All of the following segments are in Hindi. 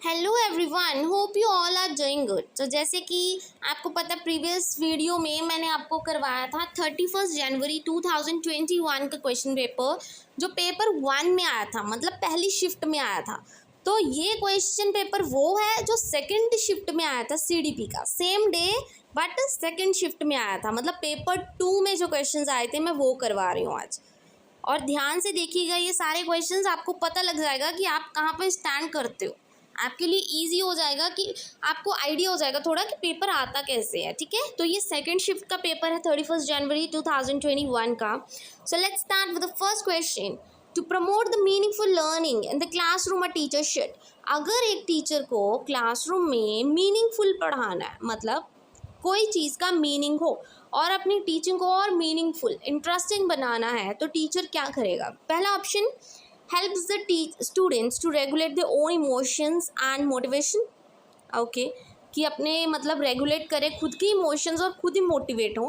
Hello everyone, hope you all are doing good. तो जैसे कि आपको पता, प्रीवियस वीडियो में मैंने आपको करवाया था 31 जनवरी 2021 का क्वेश्चन पेपर, जो पेपर 1 में आया था, मतलब पहली शिफ्ट में आया था। तो ये क्वेश्चन पेपर वो है जो सेकंड शिफ्ट में आया था, सीडीपी का, same day but second shift में आया था। मतलब पेपर 2 में जो क्वेश्चन आए थे मैं वो करवा रही हूँ आज। और ध्यान से देखिएगा, ये सारे क्वेश्चंस आपको पता लग जाएगा कि आप कहाँ पे स्टैंड करते हो। आपके लिए इजी हो जाएगा कि आपको आइडिया हो जाएगा थोड़ा कि पेपर आता कैसे है। ठीक है, तो ये सेकंड शिफ्ट का पेपर है 31 जनवरी 2021 का। So let's start with the first question. To promote the meaningful learning in the classroom a teacher should. अगर एक टीचर को क्लासरूम में मीनिंगफुल पढ़ाना है, मतलब कोई चीज़ का मीनिंग हो और अपनी टीचिंग को और मीनिंगफुल इंटरेस्टिंग बनाना है, तो टीचर क्या करेगा? पहला option, helps the students to regulate their own emotions and motivation। Okay, कि अपने मतलब रेगुलेट करे खुद के इमोशंस और खुद ही मोटिवेट हो।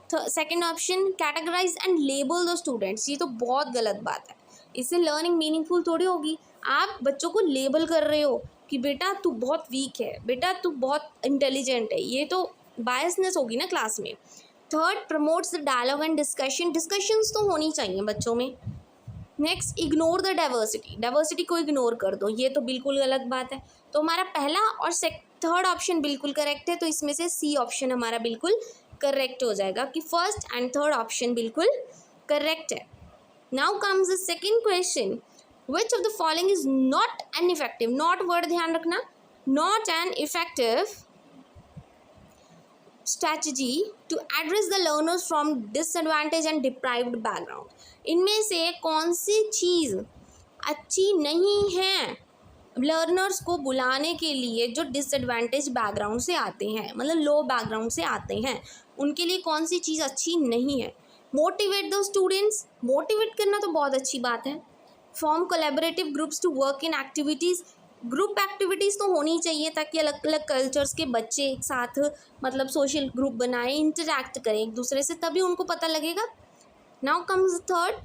तो second option, categorise and label the students. ये तो बहुत गलत बात है, इससे लर्निंग मीनिंगफुल थोड़ी होगी। आप बच्चों को लेबल कर रहे हो कि बेटा तू बहुत वीक है, बेटा तू बहुत इंटेलिजेंट है, ये तो बायसनेस होगी ना क्लास में। Third, promotes the dialogue and discussion. Discussions तो होनी चाहिए बच्चों में। Next, ignore the diversity. Diversity को इग्नोर कर दो, ये तो बिल्कुल गलत बात है। तो हमारा पहला और थर्ड ऑप्शन बिल्कुल करेक्ट है, तो इसमें से सी ऑप्शन हमारा बिल्कुल करेक्ट हो जाएगा कि फर्स्ट एंड थर्ड ऑप्शन बिल्कुल करेक्ट है। Now comes the second question, which of the following is not an effective. Not word ध्यान रखना, not an effective strategy to address the learners from disadvantaged and deprived background। इनमें से कौन सी चीज़ अच्छी नहीं है लर्नर्स को बुलाने के लिए जो डिसएडवांटेज बैकग्राउंड से आते हैं, मतलब लो बैकग्राउंड से आते हैं, उनके लिए कौन सी चीज़ अच्छी नहीं है? Motivate the students. मोटिवेट करना तो बहुत अच्छी बात है। Form collaborative groups to work in activities. Group activities तो होनी चाहिए ताकि अलग अलग कल्चर्स के बच्चे एक साथ मतलब सोशल ग्रुप बनाएं, इंटरैक्ट करें एक दूसरे से, तभी उनको पता लगेगा। Now comes third,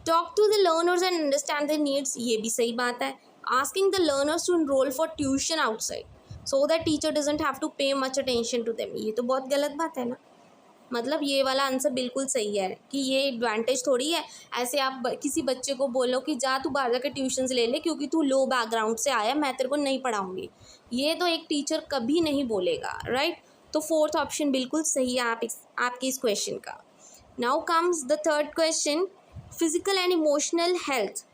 talk to the learners and understand their needs. ये भी सही बात है। Asking the learners to enrol for tuition outside so that teacher doesn't have to pay much attention to them. ये तो बहुत गलत बात है ना। मतलब ये वाला आंसर बिल्कुल सही है कि ये एडवांटेज थोड़ी है। ऐसे आप किसी बच्चे को बोलो कि जा तू बाहर जाकर ट्यूशन्स ले ले क्योंकि तू लो बैकग्राउंड से आया, मैं तेरे को नहीं पढ़ाऊँगी, ये तो एक टीचर कभी नहीं बोलेगा, राइट। तो फोर्थ ऑप्शन बिल्कुल सही है आपके इस क्वेश्चन का। Now comes the third question, physical and emotional health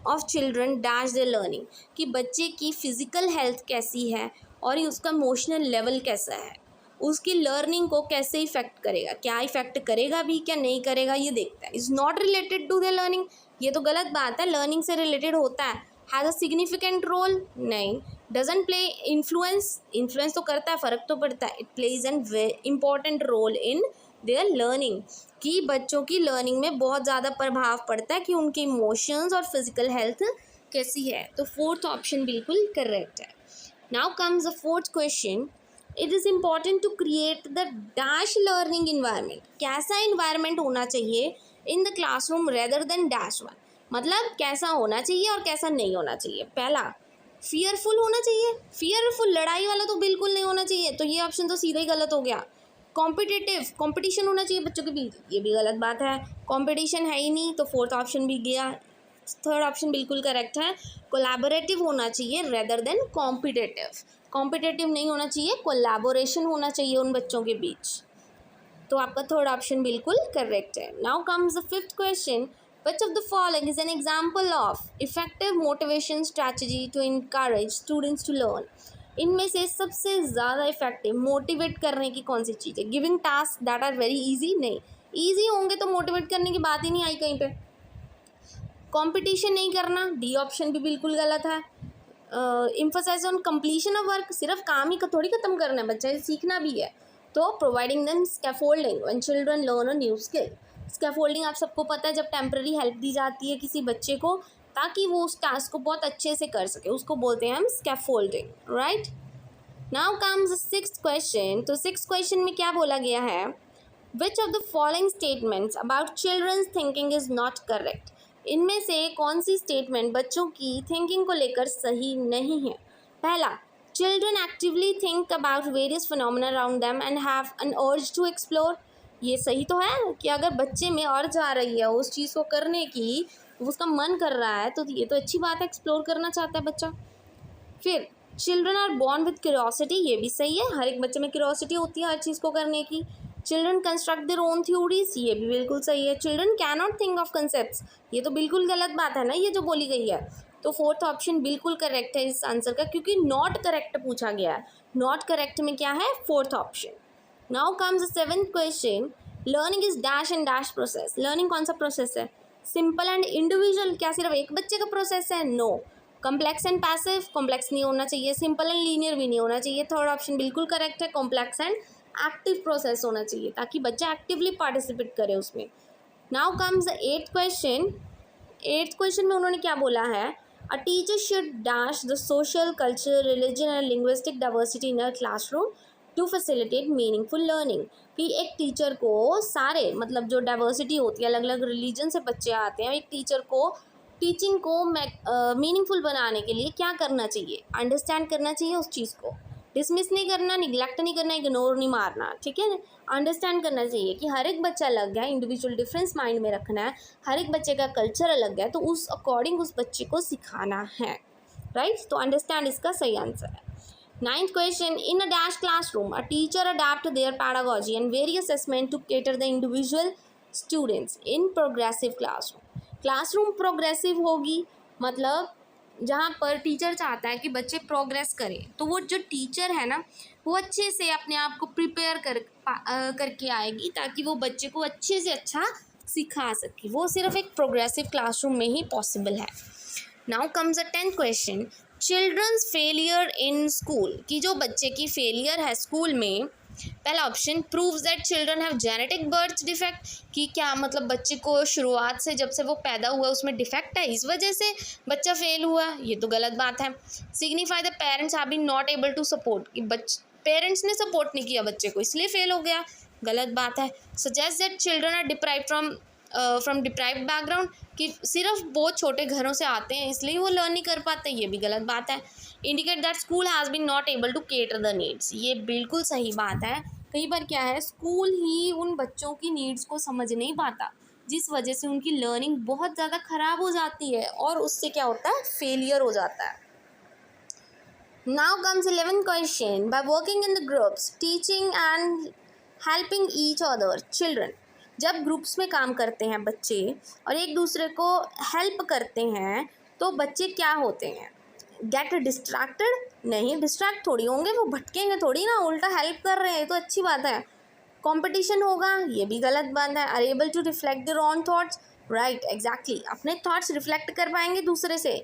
of children dash the learning. कि बच्चे की फ़िज़िकल हेल्थ कैसी है और उसका इमोशनल लेवल कैसा है, उसकी लर्निंग को कैसे इफ़ेक्ट करेगा, क्या इफ़ेक्ट करेगा भी क्या नहीं करेगा, ये देखता है। Is not related to the learning, ये तो गलत बात है। लर्निंग से रिलेटेड होता है। हैज़ अ सिग्निफिकेंट रोल, नहीं। डजंट प्ले इन्फ्लुएंस, इन्फ्लुएंस तो करता है, फ़र्क तो पड़ता है। It plays an important role in their learning, कि बच्चों की लर्निंग में बहुत ज़्यादा प्रभाव पड़ता है कि उनके इमोशंस और फिजिकल हेल्थ कैसी है। तो फोर्थ ऑप्शन बिल्कुल करेक्ट है। Now comes the fourth question, it is important to create the dash learning environment. कैसा इन्वायरमेंट होना चाहिए in the classroom rather than dash one. मतलब कैसा होना चाहिए और कैसा नहीं होना चाहिए। पहला, फियरफुल होना चाहिए। फियरफुल, लड़ाई वाला तो बिल्कुल नहीं होना चाहिए, तो ये ऑप्शन तो सीधा ही गलत हो गया। कॉम्पिटिटिव, कंपटीशन होना चाहिए बच्चों के बीच, ये भी गलत बात है। कंपटीशन है ही नहीं, तो फोर्थ ऑप्शन भी गया। थर्ड ऑप्शन बिल्कुल करेक्ट है। कोलैबोरेटिव होना चाहिए रेदर देन कॉम्पिटिटिव। कॉम्पिटिटिव नहीं होना चाहिए, कोलैबोरेशन होना चाहिए उन बच्चों के बीच। तो आपका थर्ड ऑप्शन बिल्कुल करेक्ट है। Now comes the fifth question, which of the following is an example of effective motivation strategy to encourage students to learn। इनमें से सबसे ज़्यादा इफेक्टिव मोटिवेट करने की कौन सी चीज़ है? Giving task that are very easy, नहीं। इजी होंगे तो मोटिवेट करने की बात ही नहीं आई कहीं पे। कंपटीशन नहीं करना, डी ऑप्शन भी बिल्कुल गलत है। Emphasise on completion of work, सिर्फ काम ही थोड़ी खत्म करना है, बच्चा सीखना भी है। तो providing them scaffolding when children learn a new skill. Scaffolding आप सबको पता है, जब टेम्पररी हेल्प दी जाती है किसी बच्चे को ताकि वो उस टास्क को बहुत अच्छे से कर सके, उसको बोलते हैं हम scaffolding, right. Now comes sixth question. तो सिक्स्थ क्वेश्चन में क्या बोला गया है, which of the following statements about children's thinking is not correct. इनमें से कौन सी स्टेटमेंट बच्चों की थिंकिंग को लेकर सही नहीं है? पहला, children actively think about various phenomena around them and have an urge to explore. ये सही तो है कि अगर बच्चे में अर्ज आ रही है उस चीज़ को करने की, उसका मन कर रहा है, तो ये तो अच्छी बात है, एक्सप्लोर करना चाहता है बच्चा। फिर children are born with curiosity, ये भी सही है, हर एक बच्चे में क्यूरियोसिटी होती है हर चीज़ को करने की। Children construct their own theories, ये भी बिल्कुल सही है। Children can not think of concept, ये तो बिल्कुल गलत बात है ना ये जो बोली गई है। तो फोर्थ ऑप्शन बिल्कुल करेक्ट है इस आंसर का, क्योंकि नॉट करेक्ट पूछा गया है। नॉट करेक्ट में क्या है? Fourth option. Now comes the seventh question, learning is dash and dash process. Learning कौन सा प्रोसेस है? सिंपल एंड इंडिविजुअल, क्या सिर्फ एक बच्चे का प्रोसेस है? No. Complex and passive, complex नहीं होना चाहिए। सिंपल एंड लीनियर भी नहीं होना चाहिए। थर्ड ऑप्शन बिल्कुल करेक्ट है, कॉम्प्लेक्स एंड एक्टिव प्रोसेस होना चाहिए ताकि बच्चा एक्टिवली पार्टिसिपेट करे उसमें। Now comes the eighth question. Eighth question में उन्होंने क्या बोला है? A teacher should dash the social, culture, religion and linguistic diversity in a classroom to facilitate meaningful learning. कि एक टीचर को सारे, मतलब जो डाइवर्सिटी होती है, अलग अलग रिलीजन से बच्चे आते हैं, एक टीचर को टीचिंग को मीनिंगफुल बनाने के लिए क्या करना चाहिए? अंडरस्टैंड करना चाहिए उस चीज़ को, डिसमिस नहीं करना, निगलेक्ट नहीं करना, इग्नोर नहीं मारना, ठीक है ना। अंडरस्टैंड करना चाहिए कि हर एक बच्चा अलग है, इंडिविजुअल डिफरेंस माइंड में रखना है, हर एक बच्चे का कल्चर अलग है, तो उस अकॉर्डिंग उस बच्चे को सिखाना है, राइट। तो अंडरस्टैंड इसका सही आंसर है। Ninth question, in a dash classroom a teacher adapt their pedagogy and vary assessment to cater the individual students in progressive classroom. Classroom progressive होगी, मतलब जहाँ पर टीचर चाहता है कि बच्चे प्रोग्रेस करें, तो वो जो टीचर है ना, वो अच्छे से अपने आप को प्रिपेयर करके आएगी ताकि वो बच्चे को अच्छे से अच्छा सिखा सके। वो सिर्फ एक प्रोग्रेसिव क्लासरूम में ही पॉसिबल है। Now comes the 10th question, children's failure in school. कि जो बच्चे की फेलियर है स्कूल में, पहला option, proves that children have genetic birth defect. कि क्या मतलब बच्चे को शुरुआत से जब से वो पैदा हुआ उसमें डिफेक्ट है, इस वजह से बच्चा फेल हुआ, ये तो गलत बात है। Signify the parents have been not able to support, कि पेरेंट्स ने सपोर्ट नहीं किया बच्चे को इसलिए फेल हो गया, गलत बात है। Suggest that children are deprived from deprived background, कि सिर्फ बहुत छोटे घरों से आते हैं इसलिए वो लर्न नहीं कर पाते, ये भी गलत बात है। Indicate that school has been not able to cater the needs, ये बिल्कुल सही बात है। कई बार क्या है, स्कूल ही उन बच्चों की नीड्स को समझ नहीं पाता, जिस वजह से उनकी लर्निंग बहुत ज़्यादा ख़राब हो जाती है और उससे क्या होता है, फेलियर हो जाता है। Now comes 11th question, by working in the groups teaching and helping each other children. जब ग्रुप्स में काम करते हैं बच्चे और एक दूसरे को हेल्प करते हैं तो बच्चे क्या होते हैं? Get distracted? नहीं, डिस्ट्रैक्ट थोड़ी होंगे, वो भटकेंगे थोड़ी ना, उल्टा हेल्प कर रहे हैं तो अच्छी बात है। कंपटीशन होगा, ये भी गलत बात है। Are able to reflect their own thoughts, right, exactly, अपने थॉट्स रिफ्लेक्ट कर पाएंगे दूसरे से।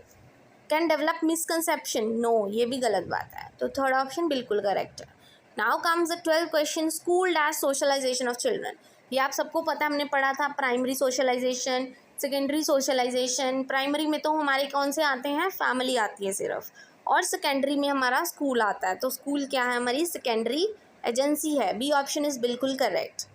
कैन डेवलप मिसकंसेप्शन, नो, ये भी गलत बात है। तो थर्ड ऑप्शन बिल्कुल करेक्ट है। Now comes the 12th question, school dash socialisation of children. ये आप सबको पता, हमने पढ़ा था, primary socialisation, secondary socialisation. Primary में तो हमारे कौन से आते हैं, फैमिली आती है सिर्फ, और सेकेंडरी में हमारा स्कूल आता है। तो स्कूल क्या है, हमारी सेकेंडरी एजेंसी है। बी ऑप्शन इज बिल्कुल correct.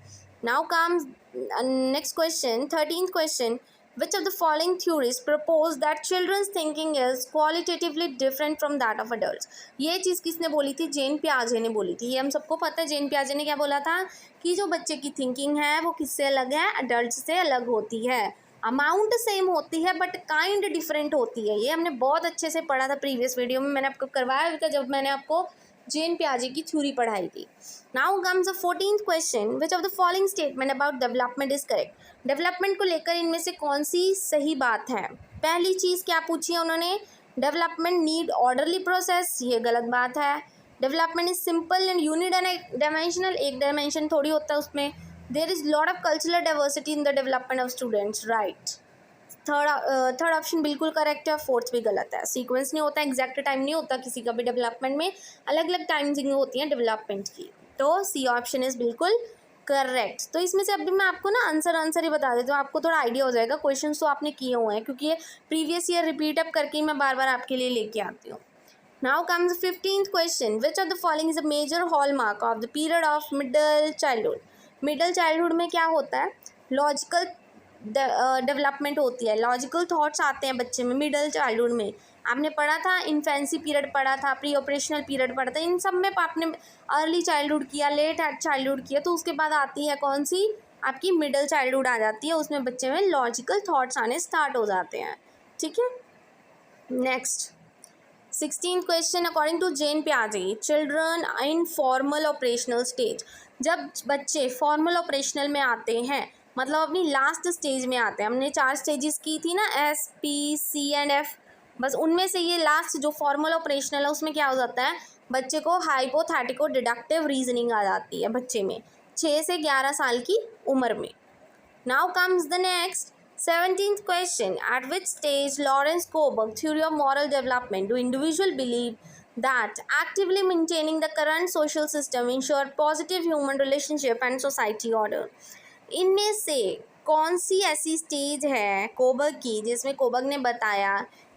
Now comes next question, 13th question, which of the following theories propose that children's thinking is qualitatively different from that of adults। ये चीज़ किसने बोली थी? जेन पियाजे ने बोली थी। ये हम सबको पता है, जेन पियाजे ने क्या बोला था कि जो बच्चे की थिंकिंग है वो किससे अलग है, अडल्ट से अलग होती है। अमाउंट सेम होती है बट काइंड डिफरेंट होती है। ये हमने बहुत अच्छे से पढ़ा था प्रीवियस वीडियो में, मैंने आपको करवाया था जब मैंने आपको जेन पियाजे की थ्योरी पढ़ाई थी। Now comes the 14th question, which of the following statement about development is correct. Development को लेकर इनमें से कौन सी सही बात है? पहली चीज़ क्या पूछी है उन्होंने, डेवलपमेंट नीड ऑर्डरली प्रोसेस, ये गलत बात है। Development is simple and unidimensional, एक डायमेंशन थोड़ी होता है उसमें। There is lot of cultural diversity in the development of students, right. Third option बिल्कुल करेक्ट है, फोर्थ भी गलत है। सीक्वेंस नहीं होता, एग्जैक्ट टाइम नहीं होता किसी का भी डेवलपमेंट में, अलग अलग टाइमिंग होती है डेवलपमेंट की। तो सी ऑप्शन इज बिल्कुल करेक्ट। तो इसमें से अभी मैं आपको ना आंसर ही बता देती हूँ, आपको थोड़ा आइडिया हो जाएगा। क्वेश्चंस तो आपने किए हुए हैं क्योंकि ये प्रीवियस ईयर रिपीट अप करके ही मैं बार बार आपके लिए लेके आती हूँ। Now comes 15th question, which of the following is a major hallmark of the period of middle childhood. Middle childhood में क्या होता है, लॉजिकल डेवलपमेंट होती है, लॉजिकल थॉट्स आते हैं बच्चे में मिडल चाइल्डहुड में। आपने पढ़ा था, इन्फेंसी पीरियड पढ़ा था, प्री ऑपरेशनल पीरियड पढ़ा था, इन सब में आपने अर्ली चाइल्डहुड किया, लेट चाइल्डहुड किया, तो उसके बाद आती है कौन सी, आपकी मिडल चाइल्डहुड आ जाती है। उसमें बच्चे में लॉजिकल थॉट्स आने स्टार्ट हो जाते हैं। ठीक है, next 16th question, according to Jean प्याजे, children in formal operational stage, जब बच्चे फॉर्मल ऑपरेशनल में आते हैं, मतलब अपनी लास्ट स्टेज में आते हैं, हमने 4 स्टेजेस की थी ना, S, P, C and F, बस उनमें से ये लास्ट जो फॉर्मल ऑपरेशनल है उसमें क्या हो जाता है, बच्चे को हाइपोथेटिको डिडक्टिव रीजनिंग आ जाती है बच्चे में 6 से 11 साल की उम्र में। Now comes the next 17th question, at which stage Lawrence Kohlberg theory of moral development do individual believe that actively maintaining the current social system ensure positive human relationship and society order? इनमें से कौन सी ऐसी स्टेज है कोबर्ग की जिसमें कोबर्ग ने बताया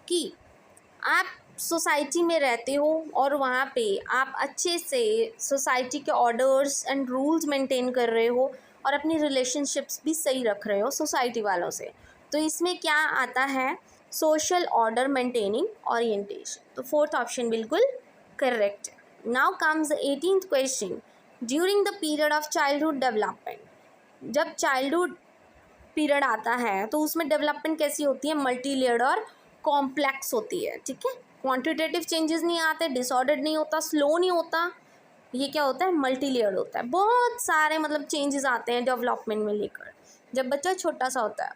कि आप सोसाइटी में रहते हो और वहाँ पे आप अच्छे से सोसाइटी के ऑर्डर्स एंड रूल्स मेंटेन कर रहे हो और अपनी रिलेशनशिप्स भी सही रख रहे हो सोसाइटी वालों से, तो इसमें क्या आता है, सोशल ऑर्डर मेंटेनिंग ओरिएंटेशन। तो 4th ऑप्शन बिल्कुल करेक्ट है। Now comes 18th question, during the period of childhood development, जब चाइल्डहुड पीरियड आता है तो उसमें डेवलपमेंट कैसी होती है, मल्टी लेयर्ड और कॉम्प्लेक्स होती है। ठीक है, क्वांटिटेटिव चेंजेस नहीं आते, डिसऑर्डर्ड नहीं होता, स्लो नहीं होता, ये क्या होता है, मल्टी लेयर्ड होता है। बहुत सारे मतलब चेंजेस आते हैं डेवलपमेंट में लेकर जब बच्चा छोटा सा होता है।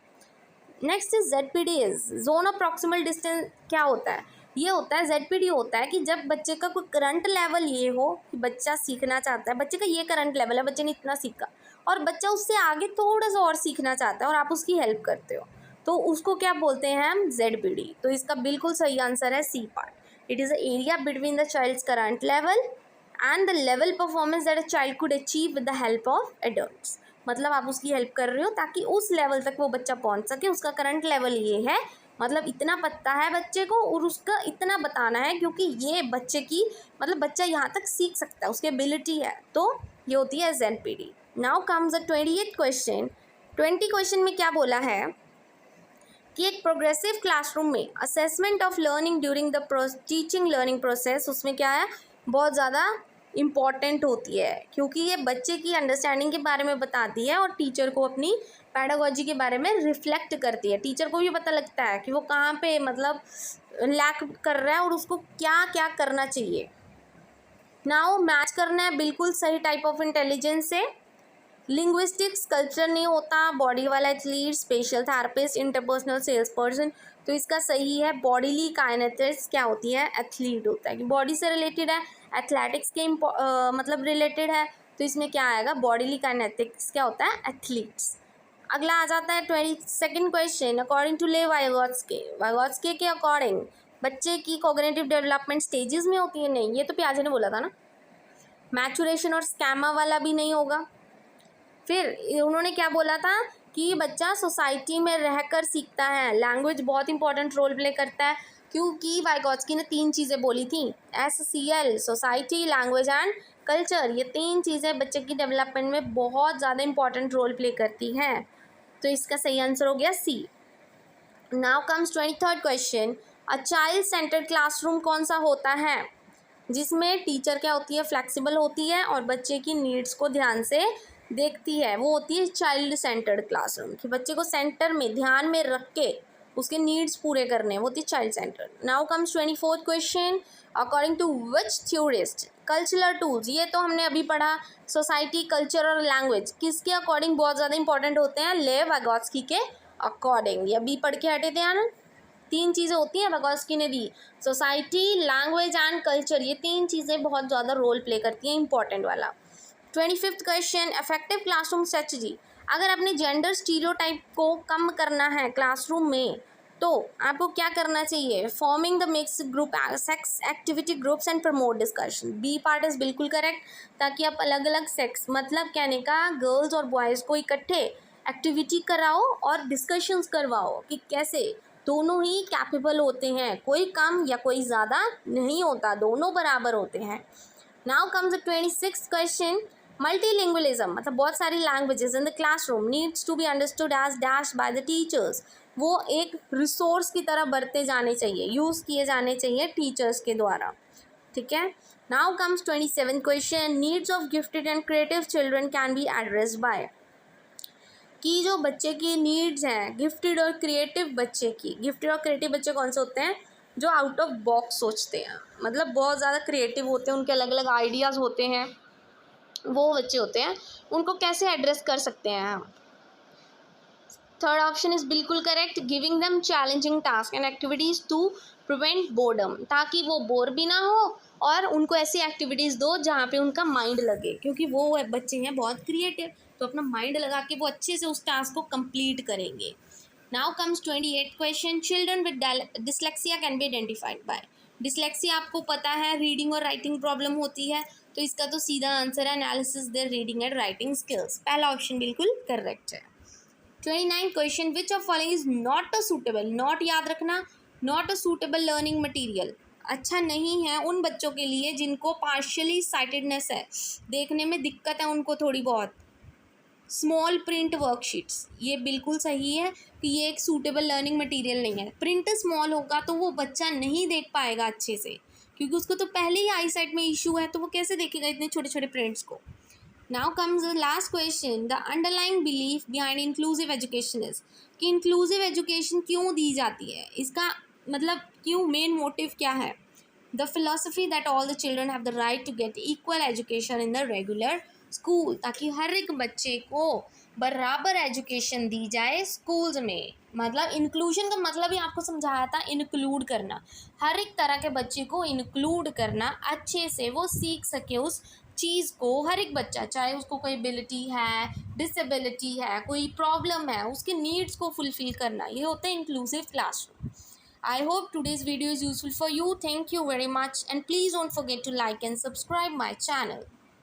Next is ZPD, zone of proximal distance क्या होता है, ये होता है ZPD होता है कि जब बच्चे का कोई करंट लेवल ये हो कि बच्चा सीखना चाहता है, बच्चे का ये करंट लेवल है, बच्चे ने इतना सीखा और बच्चा उससे आगे थोड़ा सा और सीखना चाहता है और आप उसकी हेल्प करते हो, तो उसको क्या बोलते हैं हम, ZPD। तो इसका बिल्कुल सही आंसर है C part, it is the area between the child's current level and the level performance that a child could achieve with the help of adults. मतलब आप उसकी हेल्प कर रहे हो ताकि उस लेवल तक वो बच्चा पहुंच सके, उसका करंट लेवल ये है, मतलब इतना पता है बच्चे को और उसका इतना बताना है क्योंकि ये बच्चे की मतलब बच्चा यहाँ तक सीख सकता है, उसकी एबिलिटी है, तो ये होती है ZPD। Now comes the 28th question. 20 question में क्या बोला है कि एक प्रोग्रेसिव क्लासरूम में assessment of learning during the teaching learning process, उसमें क्या है, बहुत ज़्यादा इम्पॉर्टेंट होती है क्योंकि ये बच्चे की अंडरस्टैंडिंग के बारे में बताती है और टीचर को अपनी पैडागोजी के बारे में रिफ्लेक्ट करती है। टीचर को भी पता लगता है कि वो कहाँ पे मतलब लैक कर रहा है और उसको क्या क्या करना चाहिए। नाउ मैच करना है बिल्कुल सही टाइप ऑफ इंटेलिजेंस से। लिंग्विस्टिक्स कल्चर नहीं होता, बॉडी वाला athlete, special therapist, interpersonal sales person, तो इसका सही है बॉडीली काइनेटिक्स क्या होती है, एथलीट होता है कि बॉडी से रिलेटेड है, एथलेटिक्स के मतलब रिलेटेड है, तो इसमें क्या आएगा, बॉडीली काइनेटिक्स क्या होता है, एथलीट्स। अगला आ जाता है 22nd क्वेश्चन, अकॉर्डिंग टू ले वाइगोत्स्की के अकॉर्डिंग बच्चे की कॉग्निटिव डेवलपमेंट स्टेजेस में होती है, नहीं ये तो प्याजे ने बोला था ना, मैचुरेशन और स्कैमा वाला भी नहीं होगा। फिर उन्होंने क्या बोला था कि बच्चा सोसाइटी में रहकर सीखता है, लैंग्वेज बहुत इंपॉर्टेंट रोल प्ले करता है क्योंकि वाइगोत्स्की ने 3 चीज़ें बोली थी, SCL society, language and culture, ये 3 चीज़ें बच्चे की डेवलपमेंट में बहुत ज़्यादा इंपॉर्टेंट रोल प्ले करती हैं, तो इसका सही आंसर हो गया C. Now comes 23rd question, a child centred classroom कौन सा होता है जिसमें टीचर क्या होती है, फ्लेक्सिबल होती है और बच्चे की नीड्स को ध्यान से देखती है, वो होती है चाइल्ड सेंटर्ड क्लासरूम, कि बच्चे को सेंटर में ध्यान में रख के उसके नीड्स पूरे करने, वो होती है child centred. Now comes 24th question, according to which theorist cultural tools, ये तो हमने अभी पढ़ा, सोसाइटी, कल्चर और लैंग्वेज किसके अकॉर्डिंग बहुत ज़्यादा इंपॉर्टेंट होते हैं, ले वाइगोत्स्की के अकॉर्डिंग। ये अभी पढ़ के हटे थे ना, 3 चीज़ें होती हैं वाइगोत्स्की ने दी, सोसाइटी, लैंग्वेज एंड कल्चर, ये 3 चीज़ें बहुत ज़्यादा रोल प्ले करती हैं, इंपॉर्टेंट वाला। 25th question, effective classroom strategy, अगर अपने जेंडर स्टीरियोटाइप को कम करना है क्लासरूम में तो आपको क्या करना चाहिए, forming the mix group sex activity groups and promote discussion, B part is बिल्कुल करेक्ट, ताकि आप अलग अलग सेक्स मतलब कहने का गर्ल्स और बॉयज़ को इकट्ठे एक्टिविटी कराओ और डिस्कशंस करवाओ कि कैसे दोनों ही कैपेबल होते हैं, कोई कम या कोई ज़्यादा नहीं होता, दोनों बराबर होते हैं। Now comes the 26th question, multilingualism मतलब बहुत सारी languages in the classroom needs to be understood as dash by the teachers, वो एक रिसोर्स की तरह बरते जाने चाहिए, यूज़ किए जाने चाहिए टीचर्स के द्वारा, ठीक है। Now comes 27 question, needs of gifted and creative children can be addressed by, कि जो बच्चे की नीड्स हैं गिफ्टेड और क्रिएटिव बच्चे की, गिफ्टेड और क्रिएटिव बच्चे कौन से होते हैं, जो आउट ऑफ बॉक्स सोचते हैं, मतलब बहुत ज़्यादा क्रिएटिव होते हैं, उनके अलग अलग आइडियाज़ होते हैं, वो बच्चे होते हैं, उनको कैसे एड्रेस कर सकते हैं हम। थर्ड ऑप्शन इज बिल्कुल correct, giving them challenging task and activities to prevent boredom, ताकि वो बोर भी ना हो और उनको ऐसी एक्टिविटीज़ दो जहाँ पे उनका माइंड लगे, क्योंकि वो बच्चे हैं बहुत क्रिएटिव, तो अपना माइंड लगा के वो अच्छे से उस टास्क को कंप्लीट करेंगे। Now comes 28 question, children with dyslexia can be identified by, dyslexia आपको पता है रीडिंग और राइटिंग प्रॉब्लम होती है, तो इसका तो सीधा आंसर है analysis their reading and writing skills, पहला ऑप्शन बिल्कुल करेक्ट है। 29 question, which of following is not a suitable, not याद रखना, not a suitable learning material, अच्छा नहीं है उन बच्चों के लिए जिनको पार्शियली साइटेडनेस है, देखने में दिक्कत है उनको थोड़ी बहुत। स्मॉल प्रिंट वर्कशीट्स, ये बिल्कुल सही है कि ये एक सूटेबल लर्निंग मटेरियल नहीं है, प्रिंट स्मॉल होगा तो वो बच्चा नहीं देख पाएगा अच्छे से, क्योंकि उसको तो पहले ही आई साइट में इशू है, तो वो कैसे देखेगा इतने छोटे छोटे प्रिंट्स को। Now comes the last question, the underlying belief behind inclusive education is, कि इंक्लूसिव एजुकेशन क्यों दी जाती है, इसका मतलब क्यों, मेन मोटिव क्या है। The philosophy that all the children have the right to get equal education in the regular school, ताकि हर एक बच्चे को बराबर एजुकेशन दी जाए स्कूल्स में, मतलब इंक्लूजन का मतलब ही आपको समझाया था, इंक्लूड करना, हर एक तरह के बच्चे को इंक्लूड करना, अच्छे से वो सीख सके उस चीज़ को, हर एक बच्चा, चाहे उसको कोई एबिलिटी है, डिसेबिलिटी है, कोई प्रॉब्लम है, उसके नीड्स को फुलफिल करना, ये होता है inclusive classroom. I hope today's video is useful for you. Thank you very much, and please don't forget to like and subscribe my channel.